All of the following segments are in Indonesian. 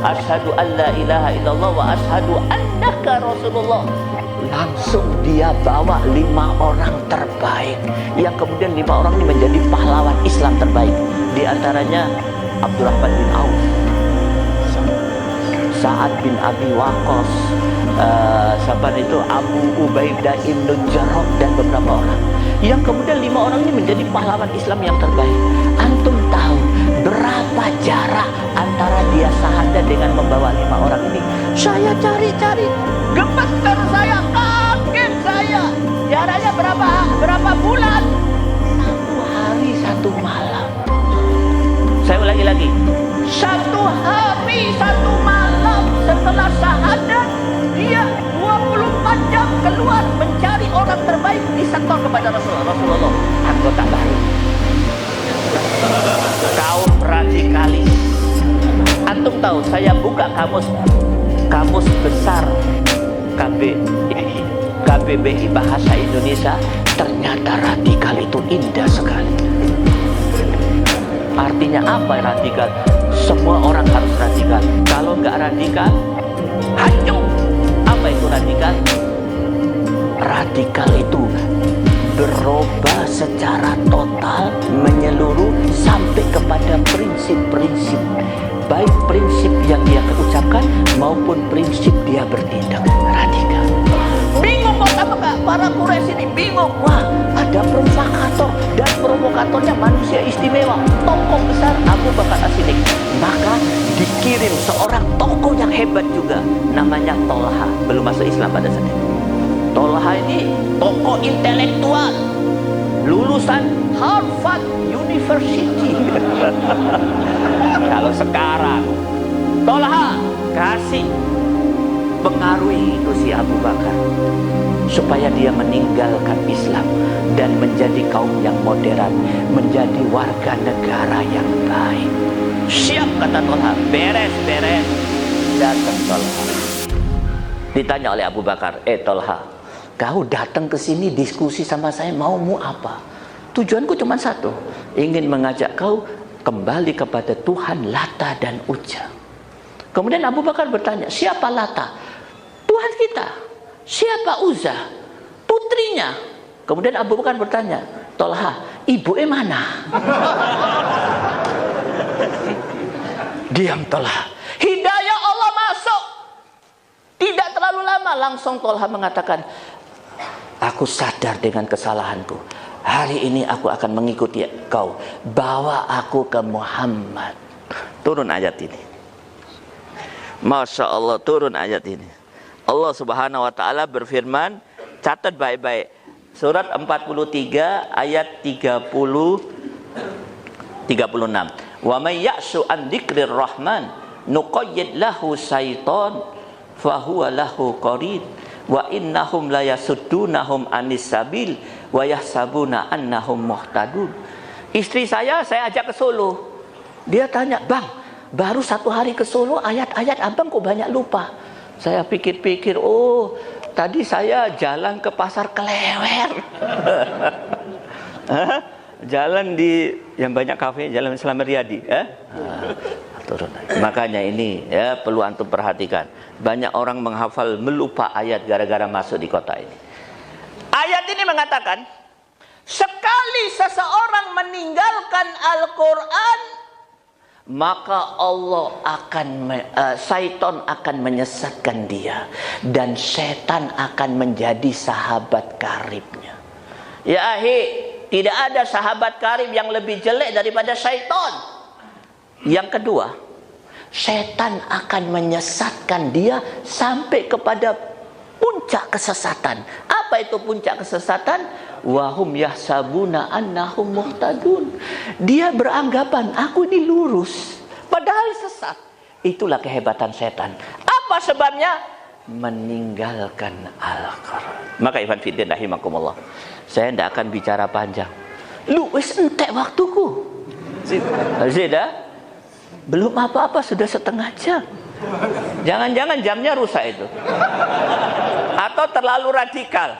asyhadu an la ilaha illallah wa asyhadu annaka rasulullah. Langsung dia bawa 5 orang terbaik, yang kemudian 5 orang ini menjadi pahlawan Islam terbaik. Di antaranya Abdurrahman bin Auf, Sa'ad bin Abi Waqqas, siapa itu, Abu Ubaidah ibn Jarrah, dan beberapa orang. Yang kemudian 5 orang ini menjadi pahlawan Islam yang terbaik. Antum tahu berapa jarak antara dia syahadat dengan membawa 5 orang ini? Saya cari-cari, gemeter saya, kaget saya. Jaraknya berapa bulan? 1 hari 1 malam. Saya ulangi lagi, 1 hari 1 malam setelah syahadat, dia 24 jam keluar mencari orang terbaik di sektor kepada Rasulullah. Anggota baru, kaum radikalis. Antum tahu, saya buka kamus besar KBBI Bahasa Indonesia, ternyata radikal itu indah sekali. Artinya apa radikal? Semua orang harus radikal. Kalau nggak radikal, hancur. Apa itu radikal? Radikal itu berubah secara total, menyeluruh sampai kepada prinsip-prinsip, baik prinsip yang dia ucapkan maupun prinsip dia bertindak. Radikal. Bingung kok para Quraisy ini bingung. Wah, ada provokator, dan provokatornya manusia istimewa, tokoh besar Abu Bakar As-Siddiq. Maka dikirim seorang tokoh yang hebat juga, namanya Tolha. Belum masuk Islam pada saat itu. Tolha ini tokoh intelektual, lulusan Harvard University. Kalau sekarang Tolha kasih pengaruhi itu si Abu Bakar supaya dia meninggalkan Islam dan menjadi kaum yang modern, menjadi warga negara yang baik. Siap, kata Tolha. Beres. Datang Tolha. Ditanya oleh Abu Bakar, Tolha, kau datang ke sini diskusi sama saya, maumu apa? Tujuanku cuma satu, ingin mengajak kau kembali kepada Tuhan Lata dan Uzza. Kemudian Abu Bakar bertanya, siapa Lata? Tuhan kita. Siapa Uzza? Putrinya. Kemudian Abu Bakar bertanya, Tolha, ibunya mana? Diam Tolha. Hidayah Allah masuk. Tidak terlalu lama langsung Tolha mengatakan, aku sadar dengan kesalahanku. Hari ini aku akan mengikuti kau. Bawa aku ke Muhammad. Turun ayat ini. Masya Allah, turun ayat ini. Allah Subhanahu wa ta'ala berfirman, catat baik-baik, surat 43 ayat 36. Wa may ya'su an dzikrir rahman nuqayyid lahu syaitan fahuwa lahu qarin wa innahum la yasuddunahum anis sabil wa yahsabuna annahum muhtadun. Istri saya ajak ke Solo. Dia tanya, "Bang, baru 1 hari ke Solo, ayat-ayat abang kok banyak lupa?" Saya pikir-pikir, oh tadi saya jalan ke pasar Klewer. Jalan di yang banyak kafe, jalan Slamet Riyadi. Turun. Makanya ini ya perlu antum perhatikan. Banyak orang menghafal melupa ayat gara-gara masuk di kota ini. Ayat ini mengatakan, sekali seseorang meninggalkan Al-Quran, maka Allah syaitan akan menyesatkan dia, dan setan akan menjadi sahabat karibnya. Ya ahi, tidak ada sahabat karib yang lebih jelek daripada syaitan. Yang kedua, setan akan menyesatkan dia sampai kepada puncak kesesatan. Apa itu puncak kesesatan? Wahum yahsabuna annahum muhtadun. Dia beranggapan aku ini lurus, padahal sesat. Itulah kehebatan setan. Apa sebabnya? Meninggalkan Al-Quran. Maka Ikhwan Fiddin rahimakumullah, saya tidak akan bicara panjang. Lu wis entek waktuku. Sudah? Belum apa-apa sudah setengah jam. Jangan-jangan jamnya rusak itu. Atau terlalu radikal.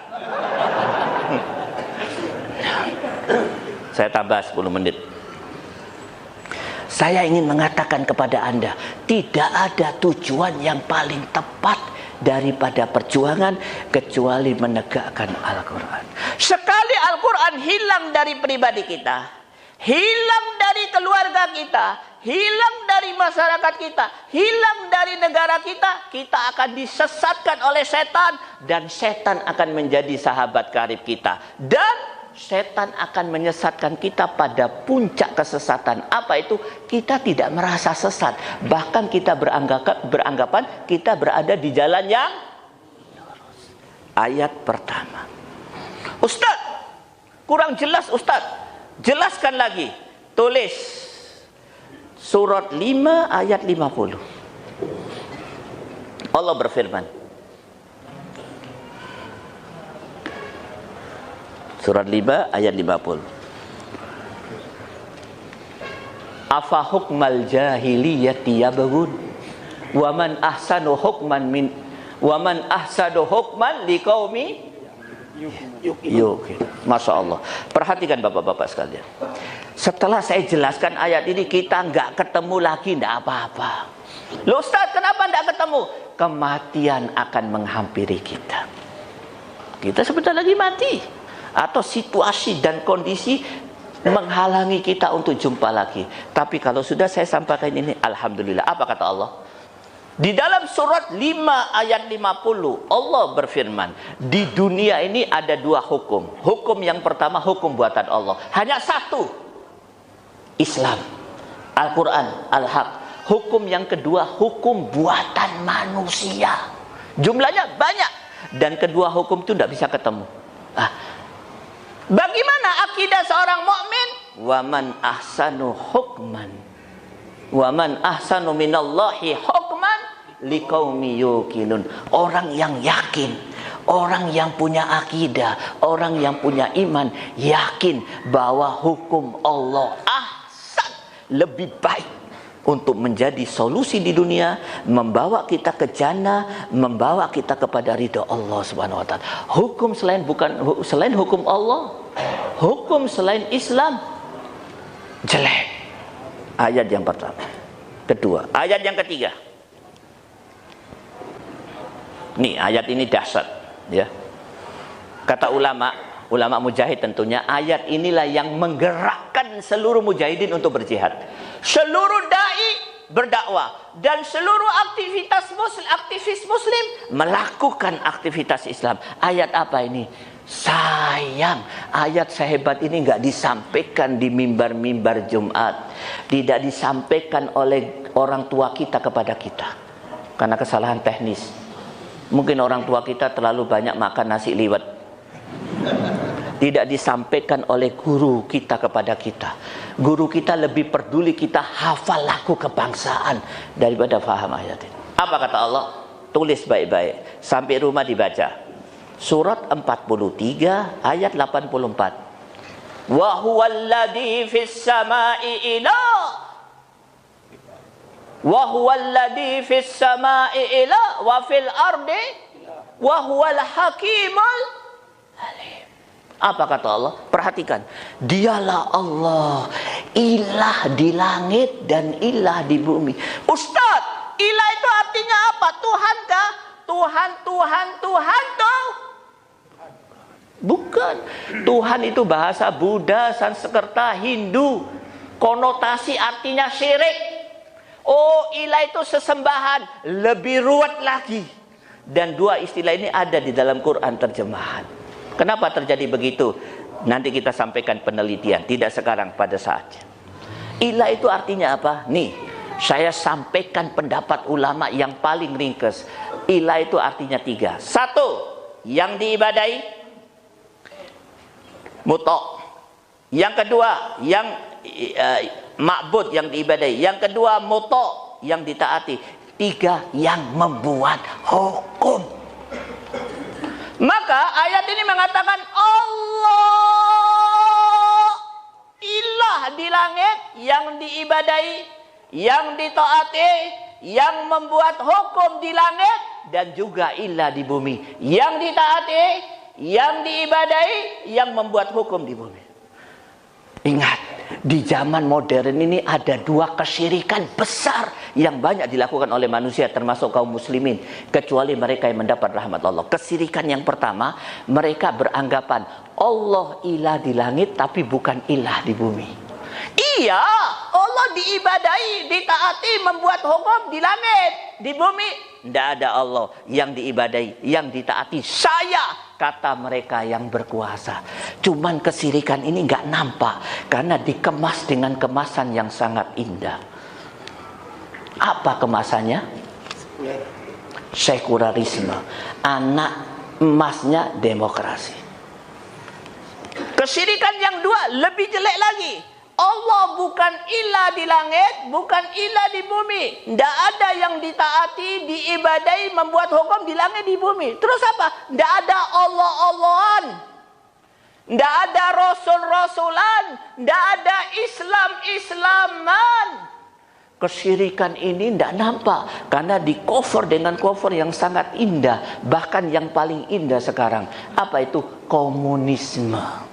Saya tambah 10 menit. Saya ingin mengatakan kepada Anda, tidak ada tujuan yang paling tepat daripada perjuangan kecuali menegakkan Al-Quran. Sekali Al-Quran hilang dari pribadi kita, hilang dari keluarga kita, hilang dari masyarakat kita, hilang dari negara kita, kita akan disesatkan oleh setan, dan setan akan menjadi sahabat karib kita, dan setan akan menyesatkan kita pada puncak kesesatan. Apa itu? Kita tidak merasa sesat, bahkan kita beranggapan kita berada di jalan yang lurus. Ayat pertama, Ustaz, kurang jelas Ustaz, jelaskan lagi. Tulis surat 5 ayat 50. Allah berfirman, surat 5 ayat 50. Afa hukmal jahiliyati yabghun wa man ahsanu hukman liqaumi yuqin. Masya Allah. Perhatikan bapak-bapak sekalian. Setelah saya jelaskan ayat ini, kita nggak ketemu lagi, nggak apa-apa. Loh Ustaz, kenapa nggak ketemu? Kematian akan menghampiri kita. Kita sebentar lagi mati. Atau situasi dan kondisi menghalangi kita untuk jumpa lagi. Tapi kalau sudah saya sampaikan ini, alhamdulillah. Apa kata Allah? Di dalam surat 5 ayat 50, Allah berfirman, di dunia ini ada dua hukum. Hukum yang pertama, hukum buatan Allah. Hanya satu, Islam, Al-Quran, Al-Haq. Hukum yang kedua, hukum buatan manusia. Jumlahnya banyak. Dan kedua hukum itu tidak bisa ketemu. Bagaimana akidah seorang mukmin? Waman ahsanu hukman, waman ahsanu minallahi hukman liqaumi yuqinun. Orang yang yakin, orang yang punya akidah, orang yang punya iman, yakin bahwa hukum Allah ahsan, lebih baik untuk menjadi solusi di dunia, membawa kita ke jannah, membawa kita kepada ridha Allah Subhanahu wa taala. Hukum selain hukum Allah, hukum selain Islam jelek. Ayat yang pertama. Kedua, ayat yang ketiga. Nih, ayat ini dahsyat, ya. Kata ulama mujahid tentunya, ayat inilah yang menggerakkan seluruh mujahidin untuk berjihad. Seluruh dai berdakwah dan seluruh aktivis muslim melakukan aktivitas Islam. Ayat apa ini? Sayang, ayat sehebat ini nggak disampaikan di mimbar-mimbar Jumat, tidak disampaikan oleh orang tua kita kepada kita karena kesalahan teknis. Mungkin orang tua kita terlalu banyak makan nasi liwet. Tidak disampaikan oleh guru kita kepada kita. Guru kita lebih peduli kita hafal lagu kebangsaan daripada faham ayat ini. Apa kata Allah? Tulis baik-baik, sampai rumah dibaca. Surat 43 ayat 84. Wa huwallazi fis samai ilah, wa huwallazi fis samai ilah wa fil ardi wa huwal hakimul alim. Apa kata Allah? Perhatikan. Dialah Allah, ilah di langit dan ilah di bumi. Ustaz, ilah itu artinya apa? Tuhan kah? Tuhan tuh? Bukan. Tuhan itu bahasa Buddha, Sanskerta, Hindu. Konotasi artinya syirik. Oh, ilah itu sesembahan. Lebih ruwet lagi. Dan dua istilah ini ada di dalam Quran terjemahan. Kenapa terjadi begitu? Nanti kita sampaikan penelitian, tidak sekarang, pada saatnya. Ilah itu artinya apa? Nih, saya sampaikan pendapat ulama yang paling ringkas. Ilah itu artinya tiga. Satu, yang diibadai, mutok. Yang kedua, yang ma'bud, yang diibadai. Yang kedua, mutok, yang ditaati. Tiga, yang membuat hukum. Maka ayat ini mengatakan Allah ilah di langit, yang diibadai, yang ditaati, yang membuat hukum di langit, dan juga ilah di bumi, yang ditaati, yang diibadai, yang membuat hukum di bumi. Ingat, Di zaman modern ini ada dua kesyirikan besar yang banyak dilakukan oleh manusia, termasuk kaum muslimin, kecuali mereka yang mendapat rahmat Allah. Kesyirikan yang pertama, mereka beranggapan Allah ilah di langit tapi bukan ilah di bumi. Iya, Allah diibadahi, ditaati, membuat hukum di langit, di bumi tidak ada Allah yang diibadahi, yang ditaati saya, kata mereka yang berkuasa. Cuman kesyirikan ini nggak nampak karena dikemas dengan kemasan yang sangat indah. Apa kemasannya? Sekularisme. Anak emasnya demokrasi. Kesyirikan yang dua lebih jelek lagi. Allah bukan ilah di langit, bukan ilah di bumi. Tidak ada yang ditaati, diibadahi, membuat hukum di langit, di bumi. Terus apa? Tidak ada Allah-Allahan, tidak ada Rasul-Rasulan, tidak ada Islam-Islaman. Kesyirikan ini tidak nampak karena di cover dengan cover yang sangat indah. Bahkan yang paling indah sekarang, apa itu? Komunisme.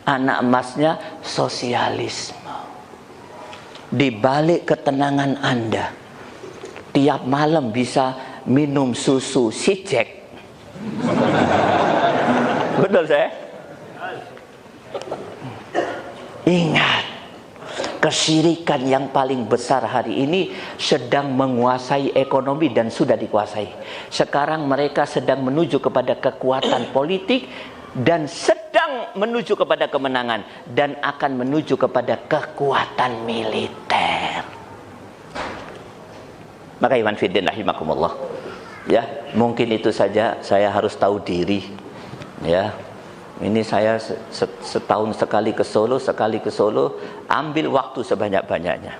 Anak emasnya sosialisme. Di balik ketenangan Anda, tiap malam bisa minum susu si Jack. Betul saya? Ingat, kesyirikan yang paling besar hari ini sedang menguasai ekonomi dan sudah dikuasai. Sekarang mereka sedang menuju kepada kekuatan politik dan sedang menuju kepada kemenangan dan akan menuju kepada kekuatan militer. Maka iman fiddin rahimakumullah. Ya, mungkin itu saja saya harus tahu diri. Ya. Ini saya setahun sekali ke Solo, ambil waktu sebanyak-banyaknya.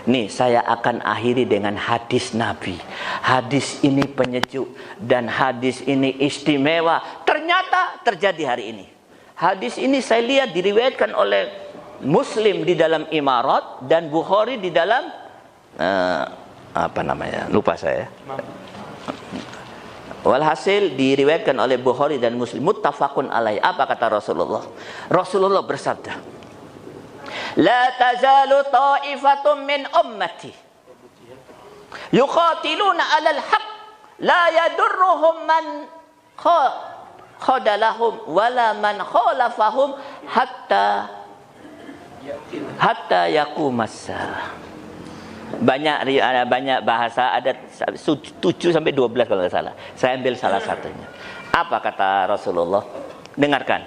Nih, saya akan akhiri dengan hadis Nabi. Hadis ini penyejuk dan hadis ini istimewa. Ternyata terjadi hari ini. Hadis ini saya lihat diriwayatkan oleh Muslim di dalam Imarat dan Bukhari di dalam lupa saya. Walhasil diriwayatkan oleh Bukhari dan Muslim, muttafaqun alaih. Apa kata Rasulullah? Rasulullah bersabda, la tazalu ta'ifatun min ummati yuqatiluna 'alal haqq la yadurruhum man khadalahum wala man khalafahum hatta yaqumas saah. Banyak bahasa, ada 7 sampai 12 kalau nggak salah. Saya ambil salah satunya. Apa kata Rasulullah? Dengarkan.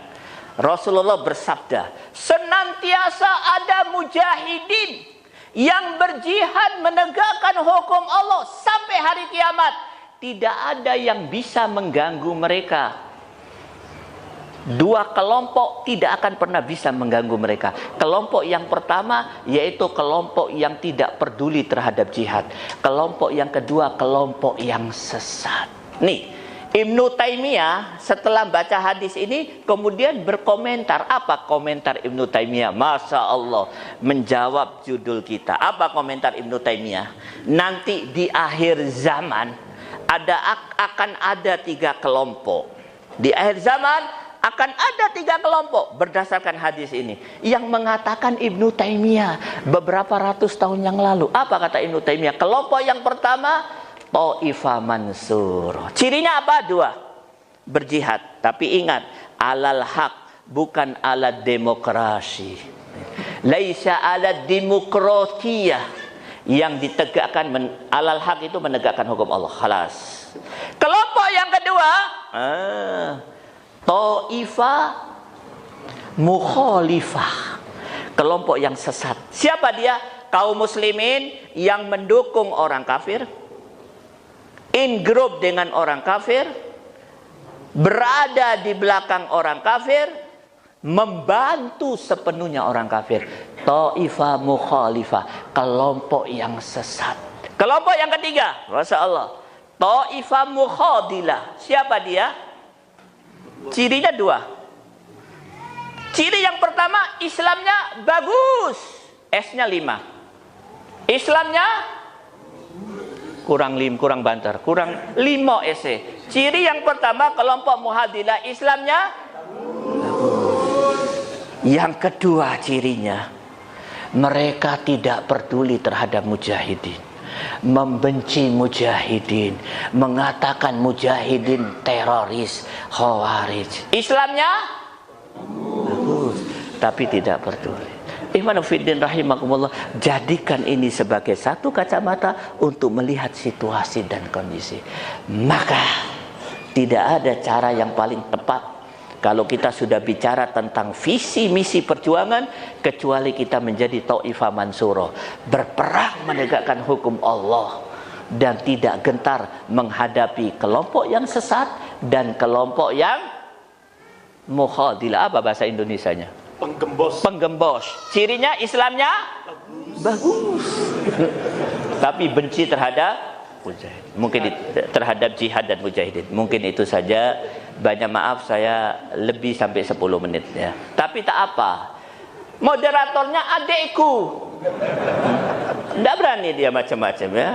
Rasulullah bersabda, senantiasa ada mujahidin yang berjihad menegakkan hukum Allah sampai hari kiamat. Tidak ada yang bisa mengganggu mereka. Dua kelompok tidak akan pernah bisa mengganggu mereka. Kelompok yang pertama yaitu kelompok yang tidak peduli terhadap jihad. Kelompok yang kedua kelompok yang sesat. Nih, Ibnu Taimiyah setelah baca hadis ini kemudian berkomentar. Apa komentar Ibnu Taimiyah? Masya Allah, menjawab judul kita. Apa komentar Ibnu Taimiyah? Nanti di akhir zaman akan ada 3 kelompok. Di akhir zaman akan ada 3 kelompok berdasarkan hadis ini yang mengatakan Ibnu Taimiyah beberapa ratus tahun yang lalu. Apa kata Ibnu Taimiyah? Kelompok yang pertama Taifah Mansur. Cirinya apa? 2. Berjihad, tapi ingat alal haq, bukan ala demokrasi. Laisa ala demokratiyah, yang ditegakkan alal haq itu menegakkan hukum Allah. Khalas. Kelompok yang kedua Taifah mukhalifah, kelompok yang sesat. Siapa dia? Kaum muslimin yang mendukung orang kafir, in group dengan orang kafir, berada di belakang orang kafir, membantu sepenuhnya orang kafir. Taifah mukhalifah, kelompok yang sesat. Kelompok yang ketiga, Masya Allah, Taifah mukhadilah. Siapa dia? Cirinya 2. Ciri yang pertama, Islamnya bagus, S-nya 5. Islamnya kurang banter, kurang 5 S. Ciri yang pertama kelompok muhadilah, Islamnya bagus. Yang kedua cirinya Mereka tidak peduli terhadap mujahidin, membenci mujahidin, mengatakan mujahidin teroris, khawarij. Islamnya bagus, tapi tidak peduli. Ikhwan fiddin rahimakumullah, jadikan ini sebagai satu kacamata untuk melihat situasi dan kondisi. Maka tidak ada cara yang paling tepat kalau kita sudah bicara tentang visi misi perjuangan kecuali kita menjadi Thaifah Mansurah, berperang menegakkan hukum Allah dan tidak gentar menghadapi kelompok yang sesat dan kelompok yang mukhadilah. Apa bahasa Indonesianya? Penggembos. Penggembos. Cirinya Islamnya bagus. Tapi benci terhadap mujahid. Mungkin terhadap jihad dan mujahidin. Mungkin itu saja. Banyak maaf saya lebih sampai 10 menit ya. Tapi tak apa. Moderatornya adekku. Tidak berani dia macam-macam ya.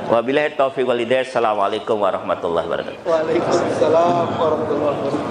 Wabillahi taufiq wal hidayah. Assalamualaikum warahmatullahi wabarakatuh. Waalaikumsalam warahmatullahi wabarakatuh.